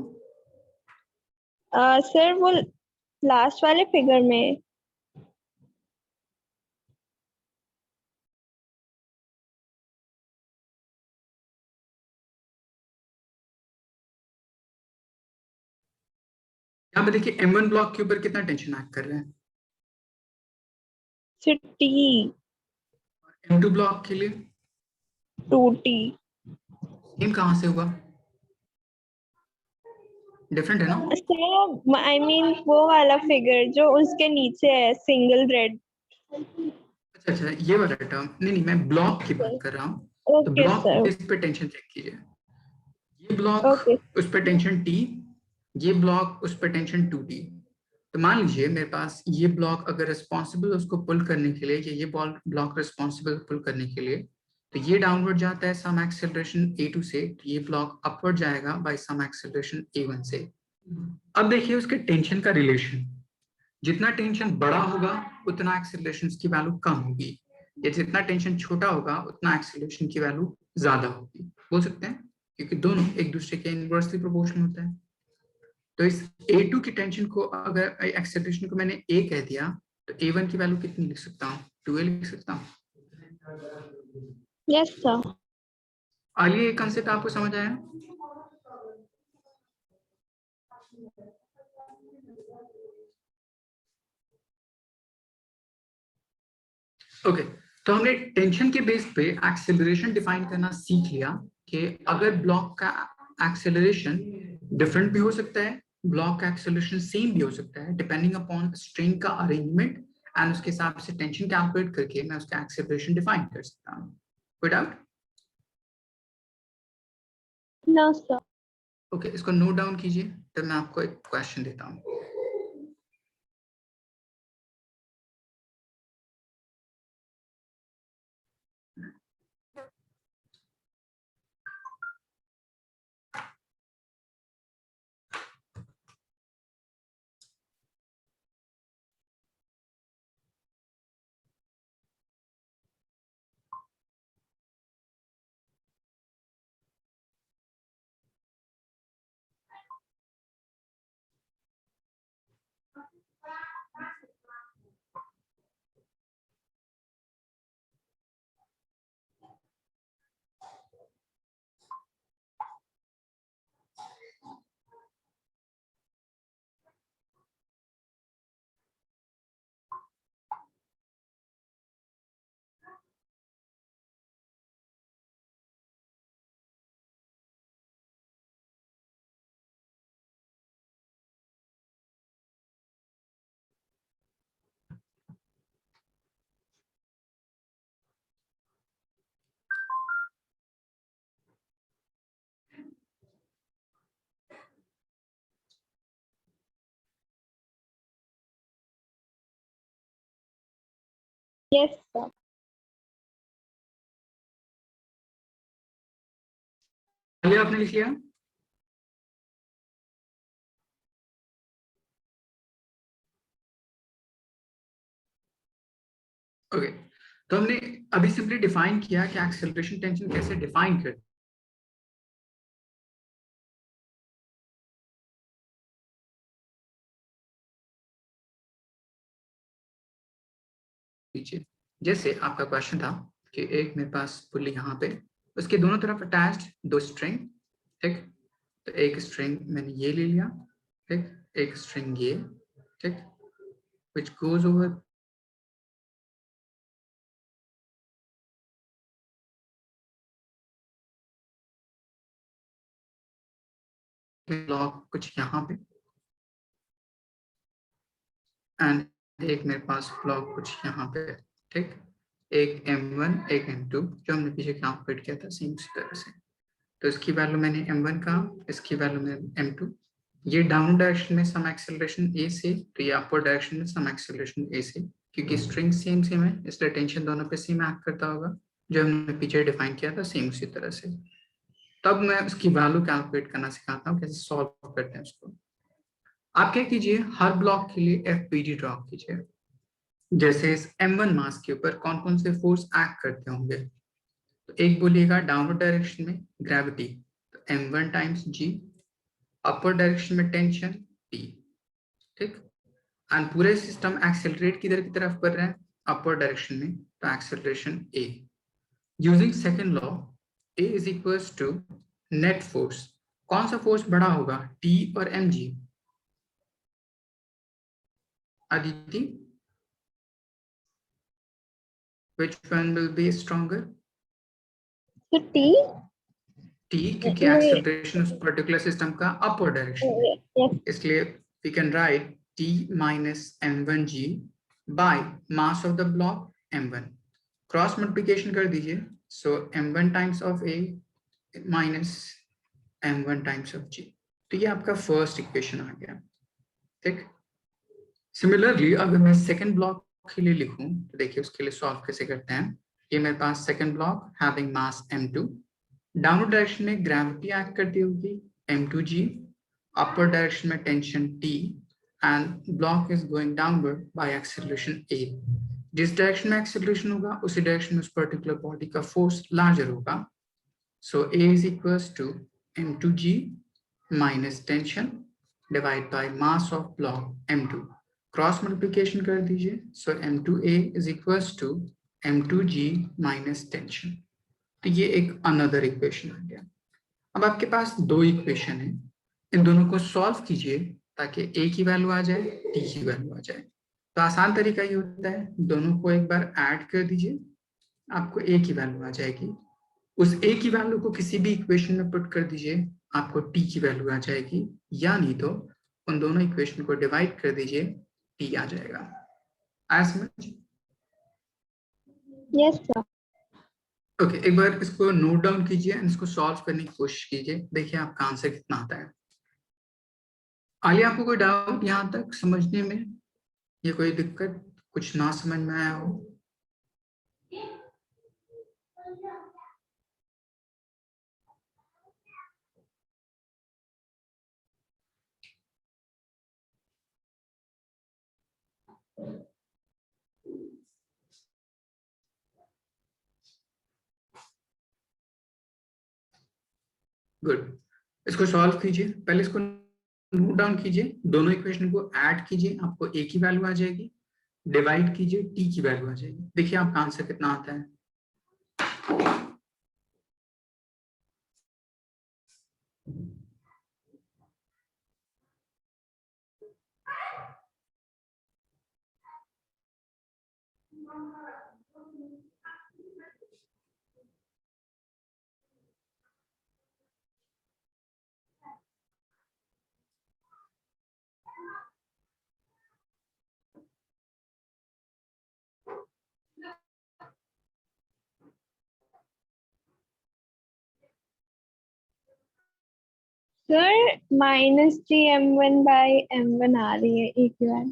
Speaker 2: सर वो लास्ट वाले फिगर में।
Speaker 1: यहाँ पे देखिए M1 ब्लॉक के ऊपर कितना टेंशन एक्ट कर रहे हैं,
Speaker 2: सर T
Speaker 1: M2 ब्लॉक के लिए
Speaker 2: 2T।
Speaker 1: सेम कहां से होगा, डिफरेंट है ना?
Speaker 2: सर आई मीन वो वाला फिगर जो उसके नीचे है सिंगल रेड।
Speaker 1: अच्छा अच्छा, ये वाला टर्म नहीं नहीं, मैं ब्लॉक की बात कर रहा हूँ। तो
Speaker 2: ओके
Speaker 1: ब्लॉक
Speaker 2: सर।
Speaker 1: बेस पे टेंशन चेक कीजिए, ये ब्लॉक
Speaker 2: ओके।
Speaker 1: उस पर टेंशन T, ये ब्लॉक उस पर टेंशन 2T। तो मान लीजिए मेरे पास ये ब्लॉक अगर रिस्पॉन्सिबल उसको पुल करने के लिए, या ये ब्लॉक रिस्पॉन्सिबल पुल करने के लिए, तो ये डाउनवर्ड जाता है सम एक्सेलरेशन A2 से, तो ये ब्लॉक अपवर्ड जाएगा बाय सम एक्सेलरेशन A1 से। अब देखिए उसके टेंशन का रिलेशन, जितना टेंशन बड़ा होगा उतना एक्सेलरेशन की वैल्यू कम होगी, या जितना टेंशन छोटा होगा उतना एक्सेलरेशन की वैल्यू ज्यादा होगी। बोल सकते हैं, क्योंकि दोनों एक दूसरे के इनवर्सली प्रोपोर्शनल होता है। तो इस A2 की टेंशन को अगर एक्सेलरेशन को मैंने A कह दिया, तो A1 की वैल्यू कितनी लिख सकता हूँ, 2A लिख सकता हूँ।
Speaker 2: Yes sir.
Speaker 1: आइए ये कंसेप्ट आपको समझ आया? ओके, तो हमने टेंशन के बेस पे एक्सेलरेशन डिफाइन करना सीख लिया कि अगर ब्लॉक का एक्सेलरेशन डिफरेंट भी हो सकता है, ब्लॉक का एक्सेलरेशन सेम भी हो सकता है, डिपेंडिंग अपॉन स्ट्रिंग का अरेंजमेंट, एंड उसके हिसाब से टेंशन कैलकुलेट करके मैं उसका एक्सेलरेशन डिफाइन कर सकता हूँ। कोई डाउट?
Speaker 2: No sir.
Speaker 1: ओके, इसको नोट डाउन कीजिए, तो मैं आपको एक क्वेश्चन देता हूँ।
Speaker 2: Yes, sir.
Speaker 1: आलिया आपने लिख लिया? ओके, तो हमने अभी सिंपली डिफाइन किया कि एक्सेलरेशन टेंशन कैसे डिफाइन करते हैं। जैसे आपका क्वेश्चन था कि एक मेरे पास पुली यहाँ पे, उसके दोनों तरफ अटैच्ड दो स्ट्रिंग, ठीक, तो एक स्ट्रिंग मैंने ये ले लिया, ठीक, एक स्ट्रिंग ये, ठीक, which goes over ब्लॉक कुछ यहाँ पे, एंड एक मेरे पास ब्लॉक कुछ यहाँ पे, ठीक, एक m1 एक m2 जो हमने पीछे कैलकुलेट किया था सेम उसी तरह से। तो इसकी वैल्यू मैंने m1 का, इसकी वैल्यू मैंने m2, ये डाउन डायरेक्शन में सम एक्सेलरेशन a से, तो ये अपर डायरेक्शन में सम एक्सेलरेशन a से, क्योंकि स्ट्रिंग सेम सेम है इसलिए टेंशन दोनों पे सेम एक्ट करता होगा, जो हमने पीछे डिफाइन किया था सेम उसी तरह से। तब मैं उसकी वैल्यू कैलकुलेट करना सिखाता हूँ, कैसे सॉल्व करते हैं उसको। आप क्या कीजिए, हर ब्लॉक के लिए FPD ड्रॉ कीजिए, जैसे इस m1 मास के ऊपर कौन कौन से फोर्स एक्ट करते होंगे। तो एक बोलिएगा डाउनवर्ड डायरेक्शन में ग्रेविटी, तो m1 टाइम्स g, अपर डायरेक्शन में टेंशन T, ठीक, एंड पूरे सिस्टम एक्सेलरेट किधर की तरफ कर रहे हैं, अपर डायरेक्शन में, तो acceleration A। Using second law, A is equals to net force, कौन सा फोर्स बड़ा होगा, T और mg? Aditi, which one will be stronger?
Speaker 2: So T.
Speaker 1: T, क्योंकि एक्सेलरेशन उस पर्टिकुलर सिस्टम का अपर डायरेक्शन में,
Speaker 2: Yes.
Speaker 1: इसलिए we can write T minus m1g by mass of the block m1, cross multiplication कर दीजिए, सो m1 times of A minus m1 times of g, तो ये आपका फर्स्ट इक्वेशन आ गया, ठीक। सिमिलरली अगर मैं सेकंड ब्लॉक के लिए लिखूं तो देखिए उसके लिए सॉल्व कैसे करते हैं। ये मेरे पास second block having mass m2, downward direction में ग्रेविटी एक्ट करती होगी m2g, अपर डायरेक्शन में tension T, and block is going downward by acceleration A। जिस डायरेक्शन में एक्सेलरेशन होगा उसी डायरेक्शन में उस पर्टिकुलर बॉडी का फोर्स लार्जर होगा, so A is equals to m2g minus tension divide by mass of block m2, cross multiplication कर दीजिए, so m2a is equals to m2g minus tension, तो ये एक अनदर इक्वेशन आ गया। अब आपके पास दो इक्वेशन है, इन दोनों को सॉल्व कीजिए ताकि a की वैल्यू आ जाए, t की वैल्यू आ जाए। तो आसान तरीका ये होता है, दोनों को एक बार ऐड कर दीजिए, आपको a की वैल्यू आ जाएगी, उस a की वैल्यू को किसी भी इक्वेशन में पुट कर दीजिए, आपको t की वैल्यू आ जाएगी, या नहीं तो उन दोनों इक्वेशन को डिवाइड कर दीजिए, t आ जाएगा। आया समझ?
Speaker 2: Yes, sir.
Speaker 1: ओके, एक बार इसको नोट डाउन कीजिए एंड इसको सॉल्व करने की कोशिश कीजिए, देखिए आपका आंसर कितना आता है। आलिया, आपको कोई डाउट यहाँ तक समझने में, ये कोई दिक्कत, कुछ ना समझ में आया हो? गुड, इसको सॉल्व कीजिए, पहले इसको नोट डाउन कीजिए, दोनों इक्वेशन को ऐड कीजिए, आपको a की वैल्यू आ जाएगी, डिवाइड कीजिए, t की वैल्यू आ जाएगी, देखिए आपका आंसर कितना आता है।
Speaker 2: Sir, minus GM1 by M1 आ रही है एक बार।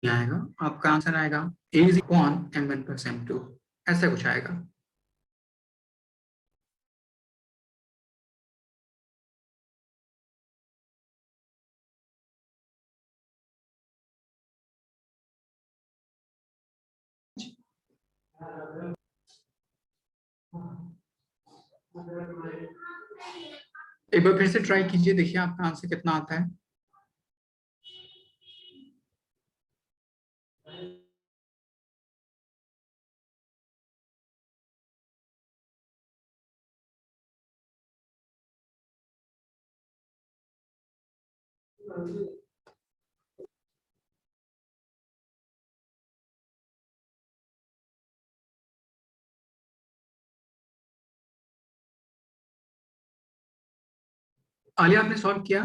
Speaker 1: आएगा, आपका आंसर आएगा a is upon m1 plus m2, ऐसा कुछ आएगा। एक बार फिर से ट्राई कीजिए, देखिए आपका आंसर कितना आता है। आलिया, आपने सॉल्व किया?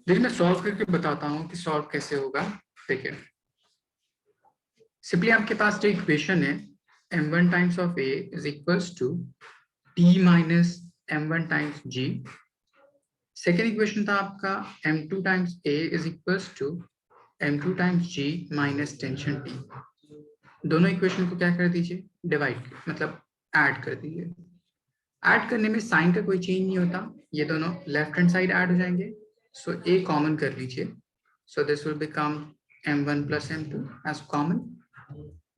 Speaker 1: देखिए, मैं सॉल्व करके बताता हूँ कि सॉल्व कैसे होगा। देखिए, सिंपली आपके पास जो इक्वेशन है m1 times of a is equals to t minus m1 times g। Second equation था आपका m2 times a is equals to m2 times g minus tension t। दोनों इक्वेशन को क्या कर दीजिए, डिवाइड, मतलब ऐड कर दीजिए। ऐड करने में साइन का कोई चेंज नहीं होता, ये दोनों लेफ्ट हैंड साइड ऐड हो जाएंगे। सो a कॉमन कर लीजिए, so this will become m1 plus m2 as common.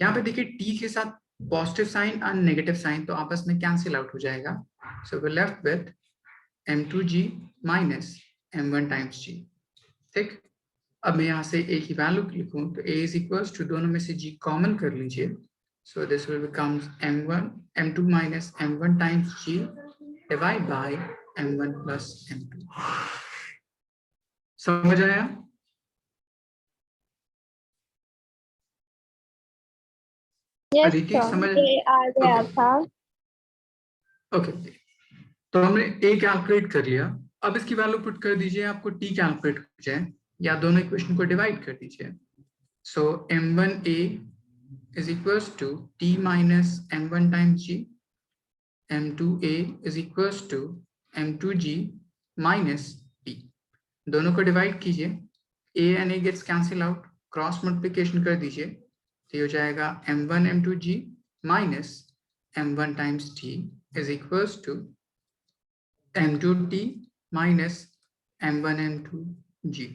Speaker 1: यहाँ पे देखिए t के साथ पॉजिटिव साइन और नेगेटिव साइन तो आपस में कैंसिल आउट हो जाएगा। So we left with m2g minus m1 times g। ठीक, अब मैं यहाँ से a की वैल्यू लिखूं तो a इज इक्वल्स टू, दोनों में से g कॉमन कर लीजिए, so this will become m2 minus m1 times g divide by m1 plus m2। समझ आया?
Speaker 2: यस
Speaker 1: अदिति
Speaker 2: सर,
Speaker 1: समझ?
Speaker 2: ये आ गया
Speaker 1: ओके
Speaker 2: था।
Speaker 1: ओके, तो हमने a कैलकुलेट कर लिया। अब इसकी वैल्यू पुट कर दीजिए, आपको t कैलकुलेट हो जाए, या दोनों इक्वेशन को डिवाइड कर दीजिए। सो m1a is equals to t minus m1 times g, m2a is equals to m2g minus t। दोनों को डिवाइड कीजिए, a and a gets cancel out, cross multiplication कर दीजिए, तो ये हो जाएगा m1 m2g minus m1 times t is equals to m2t minus m1 m2g।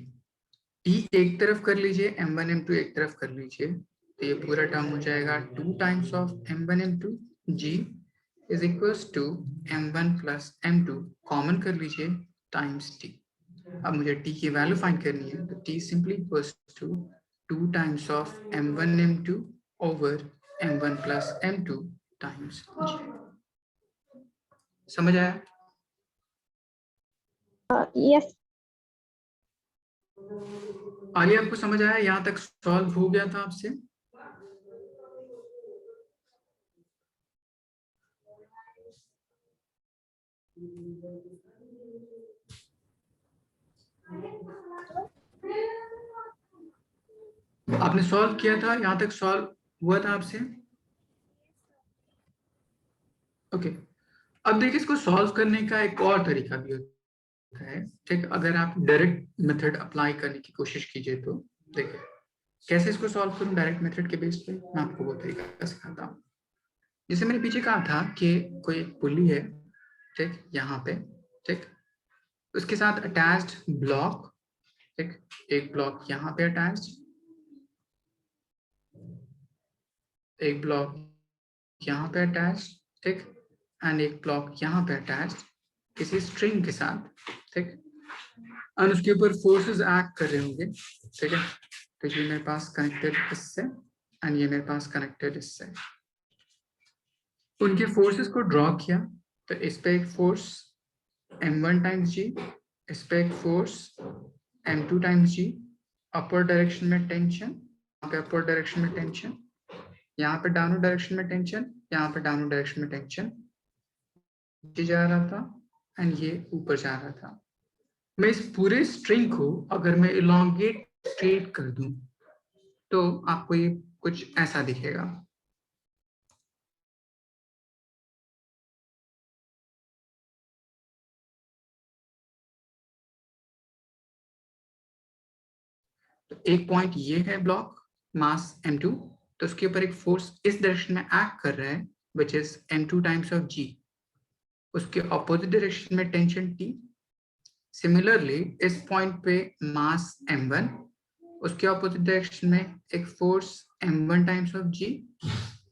Speaker 1: t एक तरफ कर लीजिए, m1 m2 एक तरफ कर लीजिए, तो ये पूरा टर्म हो जाएगा 2 times of m1 m2 g is equals to m1 plus m2 common कर लीजिए टाइम्स t। अब मुझे t की वैल्यू फाइंड करनी है, तो t simply equals to 2 times of m1 m2 over m1 plus m2 times g। समझ आया?
Speaker 2: यस
Speaker 1: आलिया, आपको समझ आया? यहाँ तक सॉल्व हो गया था आपसे? आपने सॉल्व किया था, यहाँ तक सॉल्व हुआ था आपसे? ओके, अब देखिए इसको सॉल्व करने का एक और तरीका भी होता है, ठीक। अगर आप डायरेक्ट मेथड अप्लाई करने की कोशिश कीजिए तो देखिए कैसे इसको सॉल्व करूं डायरेक्ट मेथड के बेस पे, मैं आपको वो तरीका सिखाता हूँ। जैसे मैंने पीछे कहा था कि कोई एक पुली है, ठीक, यहाँ पे, ठीक, उसके साथ अटैच्ड ब्लॉक, ठीक, एक ब्लॉक यहाँ पे अटैच्ड, एक ब्लॉक यहाँ पे अटैच्ड, ठीक, एंड एक ब्लॉक यहाँ पे अटैच्ड किसी स्ट्रिंग के साथ, ठीक, और उसके ऊपर फोर्सेस एक्ट कर रहे होंगे, ठीक है। तो ये मेरे पास कनेक्टेड इससे एंड ये मेरे पास कनेक्टेड इससे, उनके फोर्सेस को ड्रॉ किया। तो इस पे एक फोर्स m1 टाइम्स जी, इस पे एक फोर्स m2 टाइम्स जी, अपर डायरेक्शन में टेंशन, यहाँ पे अपर डायरेक्शन में टेंशन, यहाँ पे डाउनवर्ड डायरेक्शन में टेंशन, यहाँ पे डाउनवर्ड डायरेक्शन में टेंशन, नीचे जा रहा था एंड ये ऊपर जा रहा था। मैं इस पूरे स्ट्रिंग को अगर मैं इलोंगेट स्ट्रेट कर दूं तो आपको ये कुछ ऐसा दिखेगा। तो एक पॉइंट ये है ब्लॉक मास m2, तो उसके ऊपर एक फोर्स इस डायरेक्शन में एक्ट कर रहा है which is m2 times of g, उसके ऑपोजिट डायरेक्शन में टेंशन t। सिमिलरली इस पॉइंट पे मास m1, उसके ऑपोजिट डायरेक्शन में एक force m1 times of g,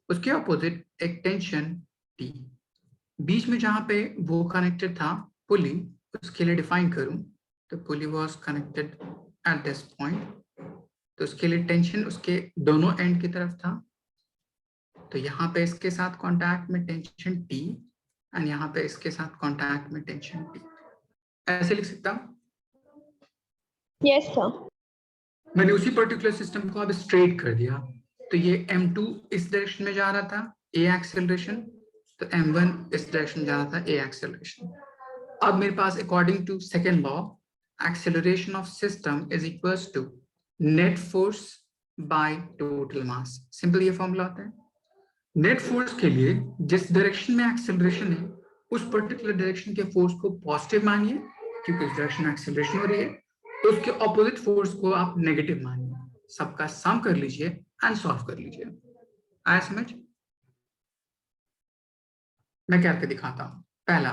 Speaker 1: उसके ऑपोजिट एक टेंशन t। बीच में जहां पे वो कनेक्टेड था पुली, उसके लिए डिफाइन करूं तो pulley was connected at this point, तो उसके लिए टेंशन उसके दोनों एंड की तरफ था। तो यहाँ पे इसके साथ कांटेक्ट में टेंशन T एंड यहाँ पे इसके साथ कांटेक्ट में टेंशन T, ऐसे लिख सकता हूँ।
Speaker 2: Yes sir.
Speaker 1: मैंने उसी पर्टिकुलर सिस्टम को अब स्ट्रेट कर दिया, तो ये m2 इस डायरेक्शन में जा रहा था a एक्सेलरेशन, तो m1 इस डायरेक्शन में जा रहा था a एक्सेलरेशन। अब मेरे पास according to second law acceleration of system is equals to net force by total mass. Simple ये फॉर्मूला होता है। नेट फोर्स के लिए जिस डायरेक्शन में एक्सेलरेशन है उस पर्टिकुलर डायरेक्शन के फोर्स को पॉजिटिव मानिए क्योंकि उस डायरेक्शन में एक्सेलरेशन हो रही है, तो उसके ऑपोजिट फोर्स को आप नेगेटिव मानिए। सबका सम कर लीजिए एंड सॉल्व कर लीजिए। आया समझ? मैं क्या करके दिखाता हूँ। पहला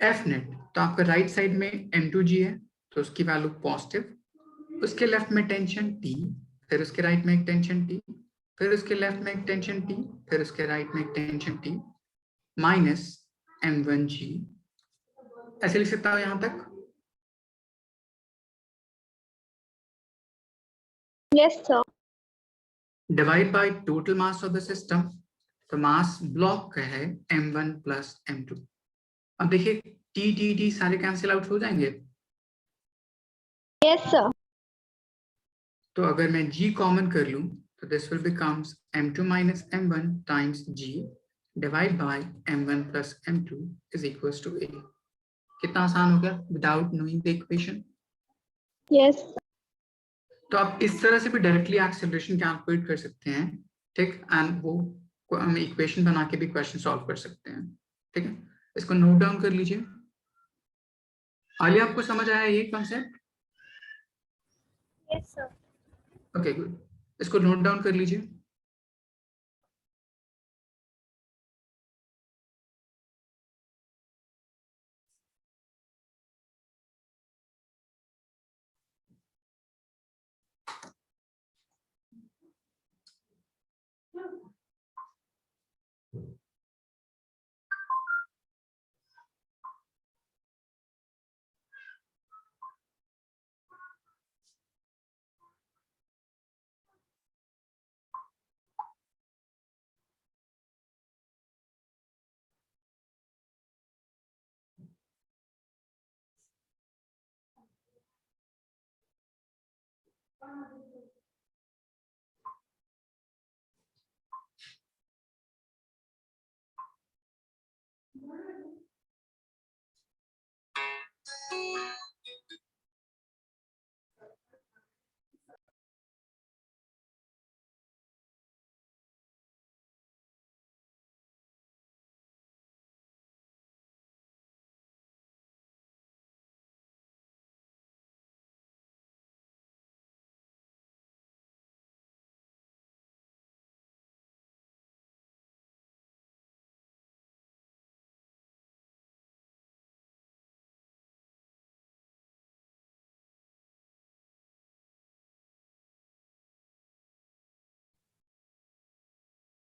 Speaker 1: एफ नेट, तो आपका राइट साइड में m2g है तो उसकी वैल्यू पॉजिटिव, उसके लेफ्ट में टेंशन T, फिर उसके राइट में एक टेंशन T, फिर उसके लेफ्ट में एक टेंशन T, फिर उसके राइट में एक टेंशन T माइनस m1g। ऐसे लिख सकता हूं यहां तक?
Speaker 2: Yes sir.
Speaker 1: Divide by total mass of the system, तो मास ब्लॉक का है m1 प्लस m2। अब देखिए t सारे कैंसिल आउट हो जाएंगे,
Speaker 2: यस सर।
Speaker 1: तो अगर मैं g कॉमन कर लूं तो this will becomes m2 minus m1 times g divide by m1 plus m2 is equals to a। कितना आसान हो गया without knowing the equation.
Speaker 2: Yes.
Speaker 1: तो आप इस तरह से भी डायरेक्टली एक्सेलरेशन कैलकुलेट कर सकते हैं, ठीक, एंड वो हम इक्वेशन बना के भी क्वेश्चन सॉल्व कर सकते हैं, ठीक है। इसको नोट डाउन कर लीजिए। आलिया आपको समझ आया ये concept?
Speaker 2: Yes sir.
Speaker 1: Okay good, इसको नोट डाउन कर लीजिए।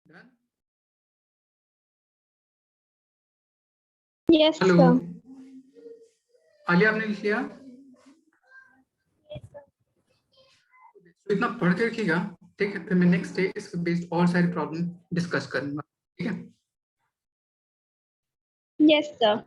Speaker 1: Done?
Speaker 2: Yes,
Speaker 1: hello
Speaker 2: sir.
Speaker 1: Alia, आपने लिख लिया? तो इतना पढ़ के रखिएगा, ठीक है? फिर मैं नेक्स्ट डे इस बेस्ड और सारी प्रॉब्लम डिस्कस करूंगा, ठीक है?
Speaker 2: Yes, sir.